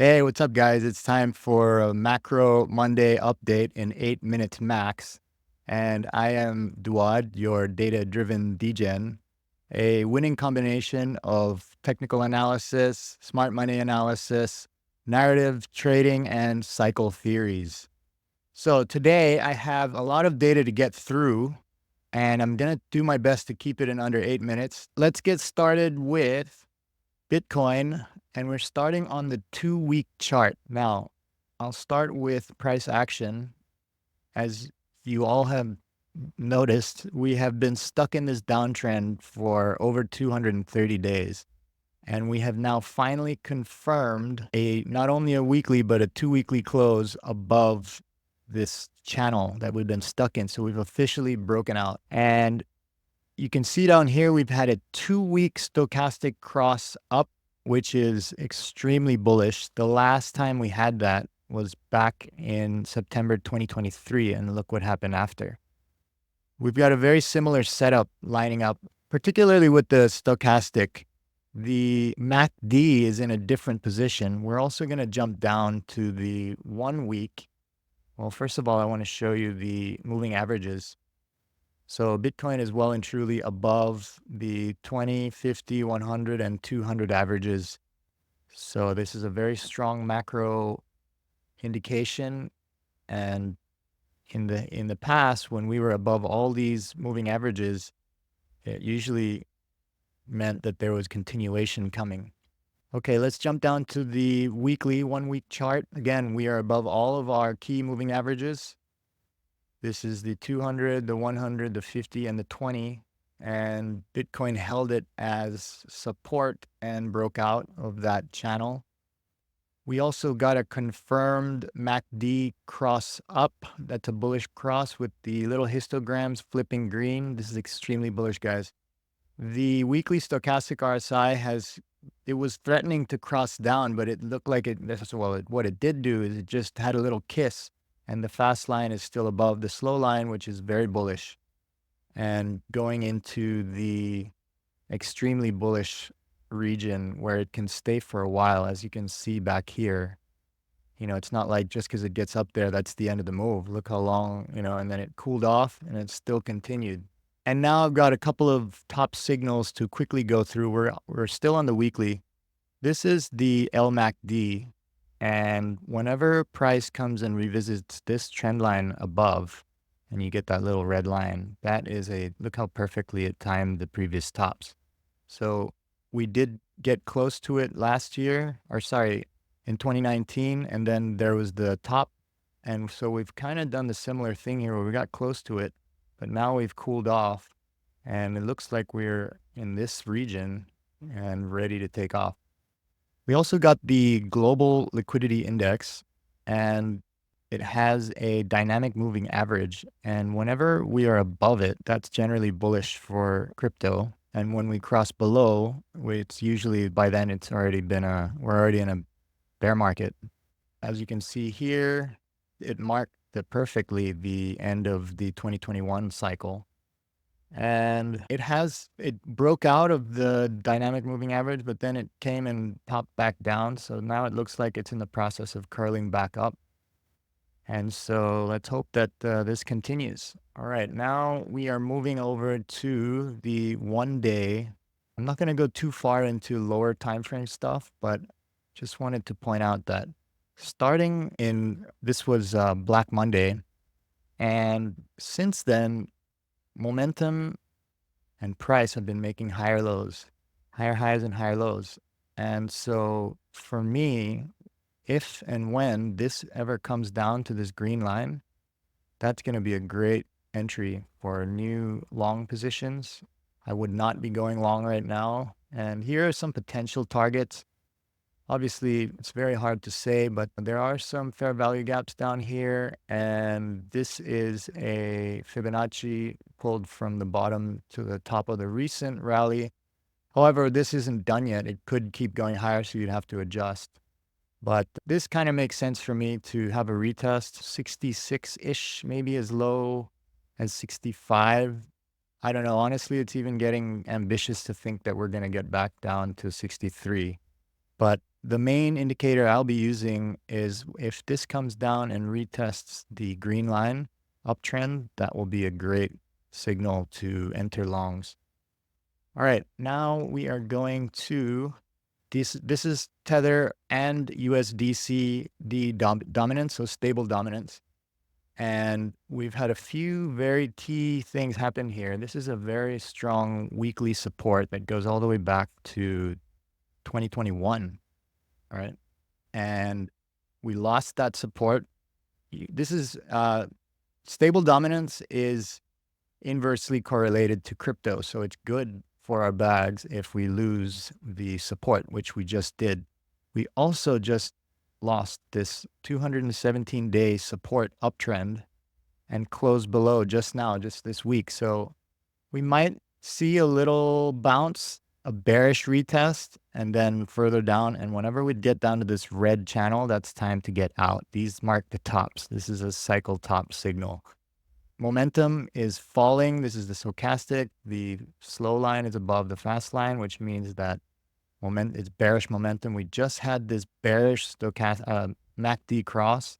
Hey, what's up, guys? It's time for a Macro Monday update in 8 minutes max. And I am Duad, your data-driven degen, a winning combination of technical analysis, smart money analysis, narrative trading, and cycle theories. So today I have a lot of data to get through, and I'm going to do my best to keep it in under 8 minutes. Let's get started with Bitcoin, and we're starting on the 2-week chart. Now, I'll start with price action. As you all have noticed, we have been stuck in this downtrend for over 230 days. And we have now finally confirmed not only a weekly, but a 2-weekly close above this channel that we've been stuck in. So we've officially broken out. And you can see down here, we've had a 2-week stochastic cross up, which is extremely bullish. The last time we had that was back in September 2023, and look what happened after. We've got a very similar setup lining up, particularly with the stochastic. The MACD is in a different position. We're also going to jump down to the 1 week. Well, first of all, I want to show you the moving averages. So Bitcoin is well and truly above the 20, 50, 100, and 200 averages. So this is a very strong macro indication. And in the past, when we were above all these moving averages, it usually meant that there was continuation coming. Okay, let's jump down to the weekly 1-week chart. Again, we are above all of our key moving averages. This is the 200, the 100, the 50, and the 20. And Bitcoin held it as support and broke out of that channel. We also got a confirmed MACD cross up. That's a bullish cross with the little histograms flipping green. This is extremely bullish, guys. The weekly stochastic RSI it was threatening to cross down, but it looked like what it did do is it just had a little kiss. And the fast line is still above the slow line, which is very bullish. And going into the extremely bullish region where it can stay for a while, as you can see back here. It's not like just because it gets up there, that's the end of the move. Look how long, and then it cooled off and it still continued. And now I've got a couple of top signals to quickly go through. We're still on the weekly. This is the LMACD. And whenever price comes and revisits this trend line above, and you get that little red line, look how perfectly it timed the previous tops. So we did get close to it last year, in 2019, and then there was the top. And so we've kind of done the similar thing here where we got close to it, but now we've cooled off, and it looks like we're in this region and ready to take off. We also got the global liquidity index, and it has a dynamic moving average. And whenever we are above it, that's generally bullish for crypto. And when we cross below, it's usually by then we're already in a bear market. As you can see here, it marked perfectly the end of the 2021 cycle. And it broke out of the dynamic moving average, but then it came and popped back down. So now it looks like it's in the process of curling back up. And so let's hope that this continues. All right, now we are moving over to the 1 day. I'm not going to go too far into lower time frame stuff, but just wanted to point out that this was Black Monday. And since then, momentum and price have been making higher lows, higher highs and higher lows. And so for me, if and when this ever comes down to this green line, that's going to be a great entry for new long positions. I would not be going long right now. And here are some potential targets. Obviously, it's very hard to say, but there are some fair value gaps down here. And this is a Fibonacci pulled from the bottom to the top of the recent rally. However, this isn't done yet. It could keep going higher, so you'd have to adjust. But this kind of makes sense for me to have a retest. 66-ish, maybe as low as 65. I don't know. Honestly, it's even getting ambitious to think that we're going to get back down to 63. But The main indicator I'll be using is if this comes down and retests the green line uptrend, that will be a great signal to enter longs. All right, now we are going to this is Tether and USDC.D dominance, so stable dominance. And we've had a few very key things happen here. This is a very strong weekly support that goes all the way back to 2021. All right. And we lost that support. This is stable dominance is inversely correlated to crypto. So it's good for our bags if we lose the support, which we just did. We also just lost this 217-day support uptrend and closed below just now, just this week. So we might see a little bounce, a bearish retest, and then further down. And whenever we get down to this red channel, that's time to get out. These mark the tops. This is a cycle top signal. Momentum is falling. This is the stochastic. The slow line is above the fast line, which means that it's bearish momentum. We just had this bearish stochastic MACD cross.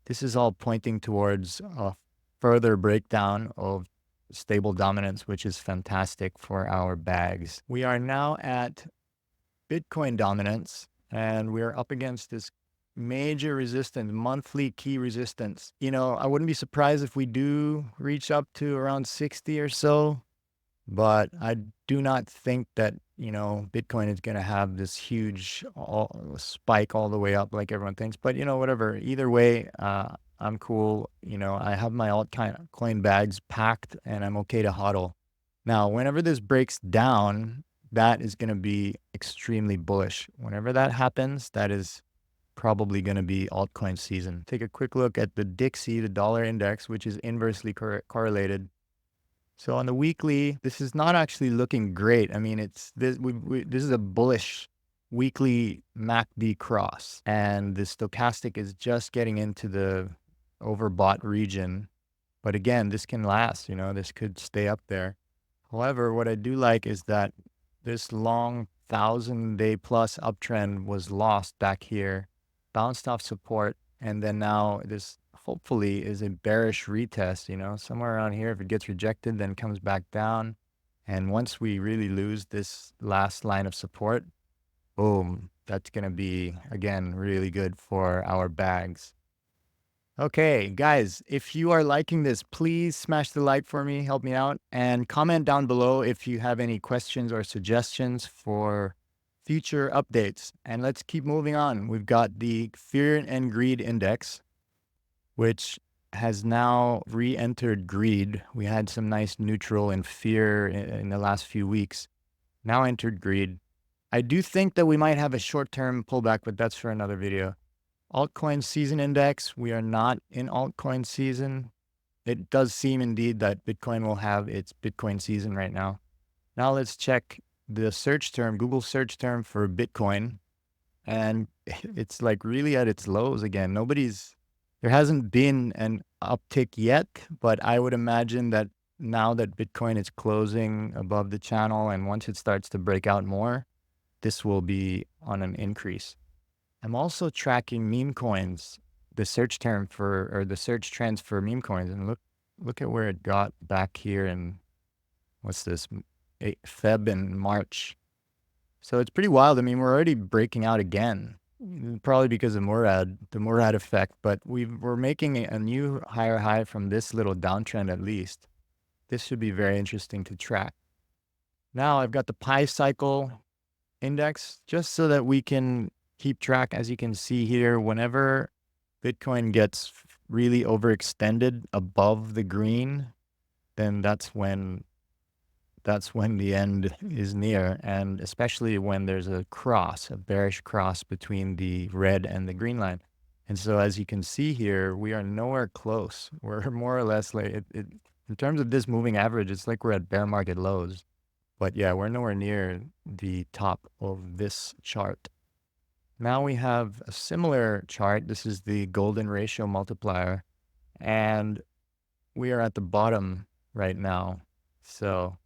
This is all pointing towards a further breakdown of stable dominance, which is fantastic for our bags. We are now at Bitcoin dominance, and we're up against this major resistance, monthly key resistance. You know, I wouldn't be surprised if we do reach up to around 60 or so, but I do not think that, you know, Bitcoin is going to have this huge spike all the way up like everyone thinks. But, you know, whatever. Either way, I'm cool. You know, I have my altcoin bags packed and I'm okay to hodl. Now, whenever this breaks down, that is going to be extremely bullish. Whenever that happens, that is probably going to be altcoin season. Take a quick look at the DXY, the dollar index, which is inversely correlated. So on the weekly, this is not actually looking great. I mean, it's this. This is a bullish weekly MACD cross, and the stochastic is just getting into the overbought region. But again, this can last. You know, this could stay up there. However, what I do like is that this long 1,000-day plus uptrend was lost back here, bounced off support, and then now this hopefully is a bearish retest, you know, somewhere around here. If it gets rejected, then comes back down. And once we really lose this last line of support, boom, that's going to be, again, really good for our bags. Okay, guys, if you are liking this, please smash the like for me, help me out, and comment down below if you have any questions or suggestions for future updates. And let's keep moving on. We've got the Fear and Greed Index, which has now re-entered greed. We had some nice neutral and fear in the last few weeks. Now entered greed. I do think that we might have a short-term pullback, but that's for another video. Altcoin season index, we are not in altcoin season. It does seem indeed that Bitcoin will have its Bitcoin season right now. Now let's check the search term, Google search term for Bitcoin. And it's like really at its lows again. There hasn't been an uptick yet, but I would imagine that now that Bitcoin is closing above the channel and once it starts to break out more, this will be on an increase. I'm also tracking Memecoins, the search term for, or the search trends for Memecoins, and look at where it got back here in, what's this, Feb and March. So it's pretty wild. I mean, we're already breaking out again, probably because of Murad, the Murad effect, but we're making a new higher high from this little downtrend at least. This should be very interesting to track. Now I've got the Pi cycle index just so that we can keep track. As you can see here, whenever Bitcoin gets really overextended above the green, then that's when the end is near, and especially when there's a bearish cross between the red and the green line. And so as you can see here, we are nowhere close. We're more or less like, in terms of this moving average, it's like we're at bear market lows. But yeah, we're nowhere near the top of this chart. Now we have a similar chart. This is the golden ratio multiplier, and we are at the bottom right now. So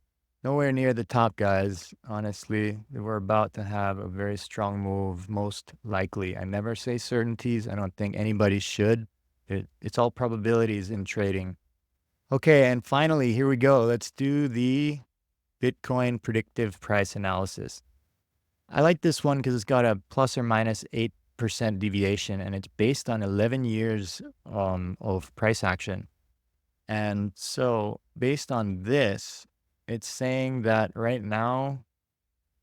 Nowhere near the top, guys. Honestly, we're about to have a very strong move, most likely. I never say certainties. I don't think anybody should. It's all probabilities in trading. Okay, and finally, here we go. Let's do the Bitcoin predictive price analysis. I like this one because it's got a plus or minus 8% deviation, and it's based on 11 years of price action. And so based on this, it's saying that right now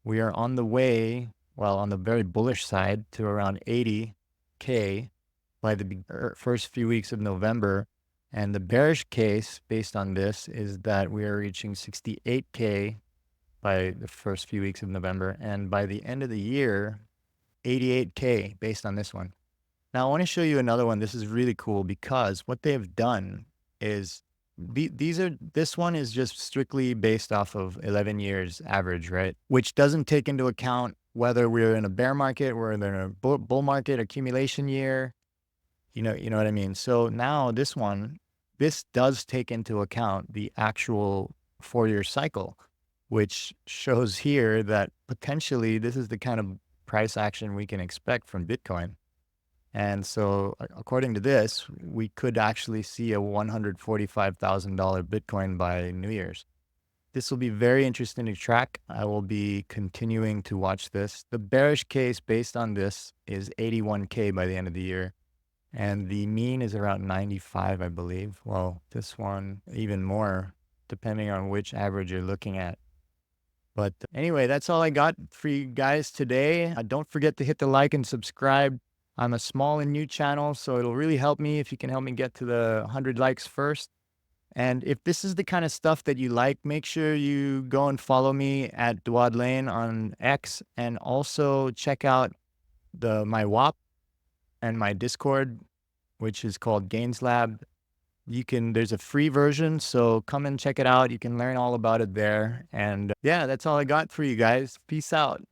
we are on the way, well, on the very bullish side to around 80K by the first few weeks of November. And the bearish case based on this is that we are reaching 68K by the first few weeks of November. And by the end of the year, 88K based on this one. Now I want to show you another one. This is really cool because what they have done is this one is just strictly based off of 11 years average, right? Which doesn't take into account whether we're in a bear market, we're in a bull market, accumulation year, you know what I mean? So now this does take into account the actual 4-year cycle, which shows here that potentially this is the kind of price action we can expect from Bitcoin. And so according to this, we could actually see a $145,000 Bitcoin by New Year's. This will be very interesting to track. I will be continuing to watch this. The bearish case based on this is 81K by the end of the year. And the mean is around 95, I believe. Well, this one even more, depending on which average you're looking at. But anyway, that's all I got for you guys today. Don't forget to hit the like and subscribe. I'm a small and new channel, so it'll really help me if you can help me get to the 100 likes first. And if this is the kind of stuff that you like, make sure you go and follow me at Duad Lane on X, and also check out my WAP and my Discord, which is called Gains Lab. There's a free version, so come and check it out. You can learn all about it there. And yeah, that's all I got for you guys. Peace out.